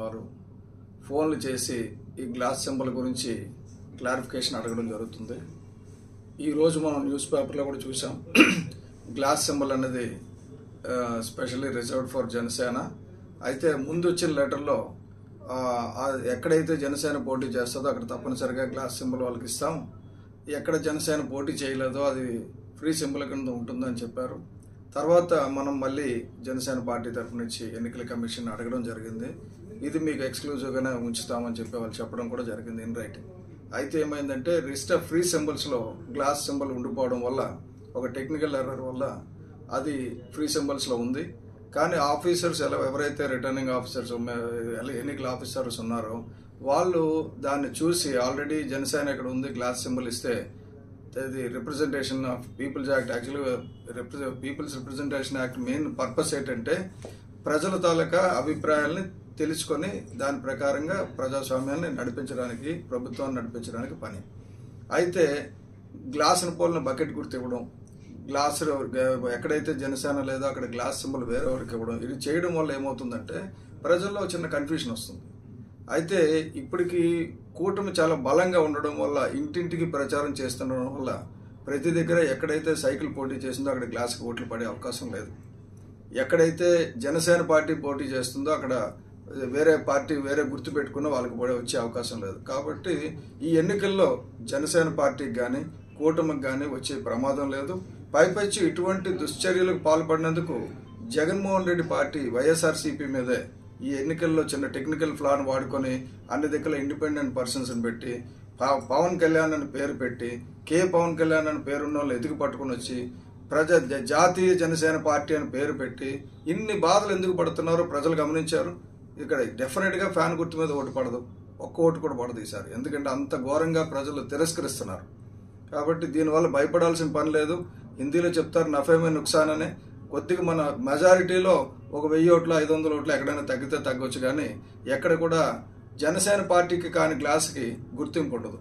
వారు ఫోన్లు చేసి ఈ గ్లాస్ సింబల్ గురించి క్లారిఫికేషన్ అడగడం జరుగుతుంది. ఈరోజు మనం న్యూస్ పేపర్లో కూడా చూసాం. గ్లాస్ సింబల్ అనేది స్పెషల్లీ రిజర్వ్డ్ ఫర్ జనసేన. అయితే ముందు వచ్చిన లెటర్లో ఎక్కడైతే జనసేన పోటీ చేస్తుందో అక్కడ తప్పనిసరిగా గ్లాస్ సింబల్ వాళ్ళకి ఇస్తాం, ఎక్కడ జనసేన పోటీ చేయలేదో అది ఫ్రీ సింబల్ కింద ఉంటుందని చెప్పారు. తర్వాత మనం మళ్ళీ జనసేన పార్టీ తరఫు నుంచి ఎన్నికల కమిషన్ అడగడం జరిగింది. ఇది మీకు ఎక్స్క్లూజివ్గానే ఉంచుతామని చెప్పి వాళ్ళు చెప్పడం కూడా జరిగింది ఇన్ రైటింగ్. అయితే ఏమైందంటే లిస్ట్ ఆఫ్ ఫ్రీ సింబల్స్లో గ్లాస్ సింబల్ ఉండిపోవడం వల్ల ఒక టెక్నికల్ ఎర్రర్ వల్ల అది ఫ్రీ సింబల్స్లో ఉంది. కానీ ఆఫీసర్స్ ఎవరైతే రిటర్నింగ్ ఆఫీసర్స్ ఎన్నికల ఆఫీసర్స్ ఉన్నారో వాళ్ళు దాన్ని చూసి ఆల్రెడీ జనసేన ఇక్కడ ఉంది, గ్లాస్ సింబల్ ఇస్తే ఇది రిప్రజెంటేషన్ ఆఫ్ పీపుల్స్ యాక్ట్, యాక్చువల్గా peoples representation act main purpose ఏంటంటే ప్రజల తాలూకా అభిప్రాయాల్ని తెలుసుకొని దాని ప్రకారంగా ప్రజాస్వామ్యాన్ని నడిపించడానికి, ప్రభుత్వాన్ని నడిపించడానికి పని. అయితే గ్లాసును పోలిన బకెట్ గుర్తు ఇవ్వడం, గ్లాస్ ఎక్కడైతే జనసేన లేదో అక్కడ గ్లాస్ సింబల్ వేరేవారికి ఇవ్వడం, ఇది చేయడం వల్ల ఏమవుతుందంటే ప్రజల్లో చిన్న కన్ఫ్యూషన్ వస్తుంది. అయితే ఇప్పటికీ కూటమి చాలా బలంగా ఉండడం వల్ల ఇంటింటికి ప్రచారం చేస్తుండడం వల్ల ప్రతి దగ్గర ఎక్కడైతే సైకిల్ పోటీ చేసిందో అక్కడ గ్లాస్కి ఓట్లు పడే అవకాశం లేదు. ఎక్కడైతే జనసేన పార్టీ పోటీ చేస్తుందో అక్కడ వేరే పార్టీ వేరే గుర్తు పెట్టుకున్న వాళ్ళకి కూడా వచ్చే అవకాశం లేదు. కాబట్టి ఈ ఎన్నికల్లో జనసేన పార్టీకి కానీ కూటమికి కానీ వచ్చే ప్రమాదం లేదు. పైపచ్చి ఇటువంటి దుశ్చర్యలకు పాల్పడినందుకు జగన్మోహన్ రెడ్డి పార్టీ వైఎస్ఆర్సీపీ మీదే ఈ ఎన్నికల్లో చిన్న టెక్నికల్ ఫ్లాను వాడుకొని అన్ని దగ్గర ఇండిపెండెంట్ పర్సన్స్ని పెట్టి పవన్ కళ్యాణ్ అని పేరు పెట్టి పవన్ కళ్యాణ్ అని పేరున్న వాళ్ళు ఎదుగు పట్టుకుని వచ్చి జాతీయ జనసేన పార్టీ అని పేరు పెట్టి ఇన్ని బాధలు ఎందుకు పడుతున్నారో ప్రజలు గమనించారు. ఇక్కడ డెఫినెట్గా ఫ్యాన్ గుర్తు మీద ఓటు పడదు, ఒక్క ఓటు కూడా పడదు ఈసారి. ఎందుకంటే అంత ఘోరంగా ప్రజలు తిరస్కరిస్తున్నారు. కాబట్టి దీనివల్ల భయపడాల్సిన పని లేదు. హిందీలో చెప్తారు నఫేమే నుక్సాన్ అని. కొద్దిగా మన మెజారిటీలో ఒక 1000 ఓట్లు 500 ఓట్లు ఎక్కడైనా తగ్గితే తగ్గొచ్చు, కానీ ఎక్కడ కూడా జనసేన పార్టీకి కాని గ్లాస్కి గుర్తింపు ఉండదు.